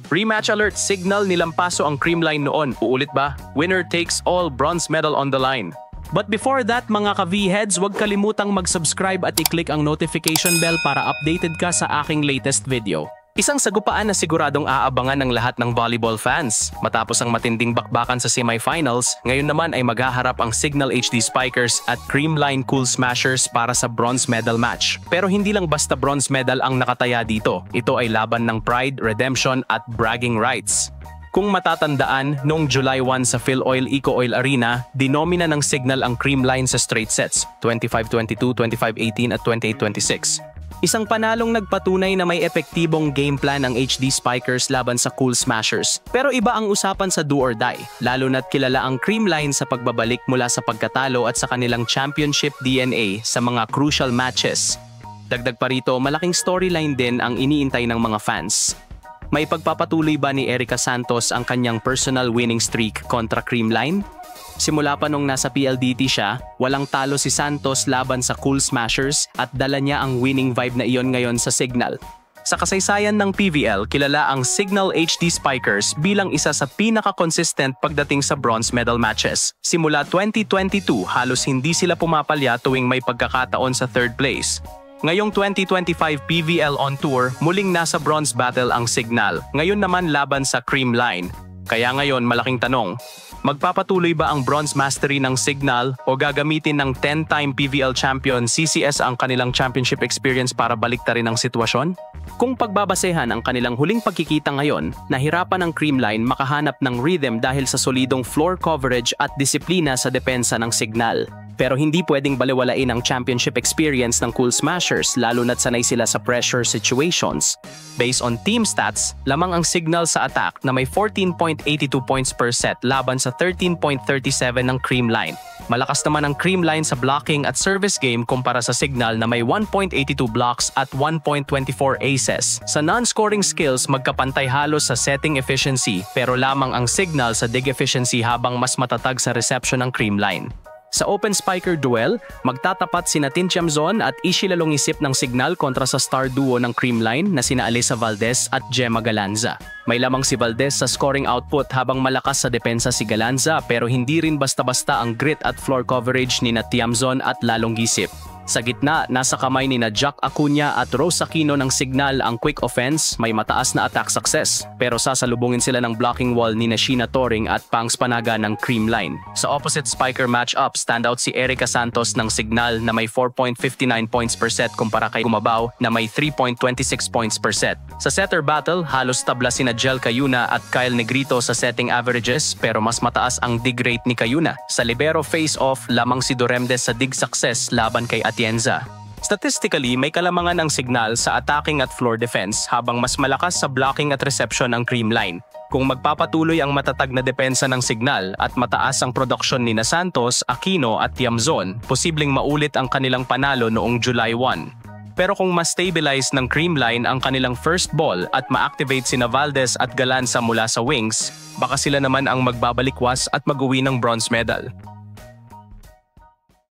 Rematch alert, signal nilampaso ang creamline noon. Uulit ba? Winner takes all, bronze medal on the line. But before that mga ka-V-Heads, huwag kalimutang mag-subscribe at i-click ang notification bell para updated ka sa aking latest video. Isang sagupaan na siguradong aabangan ng lahat ng volleyball fans. Matapos ang matinding bakbakan sa semifinals, ngayon naman ay maghaharap ang Signal HD Spikers at Creamline Cool Smashers para sa bronze medal match. Pero hindi lang basta bronze medal ang nakataya dito. Ito ay laban ng pride, redemption at bragging rights. Kung matatandaan, noong July 1 sa PhilOil Eco Oil Arena, dinomina ng Signal ang Creamline sa straight sets, 25-22, 25-18 at 28-26. Isang panalong nagpatunay na may epektibong game plan ang HD Spikers laban sa Cool Smashers. Pero iba ang usapan sa do or die, lalo na't kilala ang Creamline sa pagbabalik mula sa pagkatalo at sa kanilang championship DNA sa mga crucial matches. Dagdag pa rito, malaking storyline din ang iniintay ng mga fans. May pagpapatuloy ba ni Erica Santos ang kanyang personal winning streak kontra Creamline? Simula pa nung nasa PLDT siya, walang talo si Santos laban sa Cool Smashers at dala niya ang winning vibe na iyon ngayon sa Signal. Sa kasaysayan ng PVL, kilala ang Signal HD Spikers bilang isa sa pinaka-consistent pagdating sa bronze medal matches. Simula 2022, halos hindi sila pumapalya tuwing may pagkakataon sa third place. Ngayong 2025 PVL on Tour, muling nasa bronze battle ang Signal, ngayon naman laban sa Creamline. Kaya ngayon malaking tanong, magpapatuloy ba ang bronze mastery ng Signal o gagamitin ng 10-time PVL champion CCS ang kanilang championship experience para baliktarin ang sitwasyon? Kung pagbabasehan ang kanilang huling pagkikita ngayon, nahirapan ang Creamline makahanap ng rhythm dahil sa solidong floor coverage at disiplina sa depensa ng Signal. Pero hindi pwedeng balewalain ang championship experience ng Cool Smashers lalo na't sanay sila sa pressure situations. Based on team stats, lamang ang Signal sa attack na may 14.82 points per set laban sa 13.37 ng Creamline. Malakas naman ang Creamline sa blocking at service game kumpara sa Signal na may 1.82 blocks at 1.24 aces. Sa non-scoring skills, magkapantay halos sa setting efficiency pero lamang ang Signal sa dig efficiency habang mas matatag sa reception ng Creamline. Sa Open Spiker Duel, magtatapat sina Tin Tiamzon at Ishi Lalongisip ng Signal kontra sa star duo ng Creamline na sina Alyssa Valdez at Gemma Galanza. May lamang si Valdez sa scoring output habang malakas sa depensa si Galanza pero hindi rin basta-basta ang grit at floor coverage ni Tiamzon at Lalongisip. Sa gitna, nasa kamay ni Jack Acuña at Rose Aquino ng Signal ang quick offense, may mataas na attack success. Pero sasalubungin sila ng blocking wall ni Sheena Toring at Pangs Panaga ng Creamline. Sa opposite spiker matchup, standout si Erica Santos ng Signal na may 4.59 points per set kumpara kay Gumabaw na may 3.26 points per set. Sa setter battle, halos tabla sina Jel Cayuna at Kyle Negrito sa setting averages pero mas mataas ang dig rate ni Cayuna. Sa libero face-off, lamang si Doremdes sa dig success laban kay Atienza. Statistically, may kalamangan ang Signal sa attacking at floor defense habang mas malakas sa blocking at reception ang Creamline. Kung magpapatuloy ang matatag na depensa ng Signal at mataas ang production ni Santos, Aquino at Tiamzon, posibleng maulit ang kanilang panalo noong July 1. Pero kung ma-stabilize ng Creamline ang kanilang first ball at ma-activate sina Valdez at Galanza mula sa wings, baka sila naman ang magbabalikwas at mag-uwi ng bronze medal.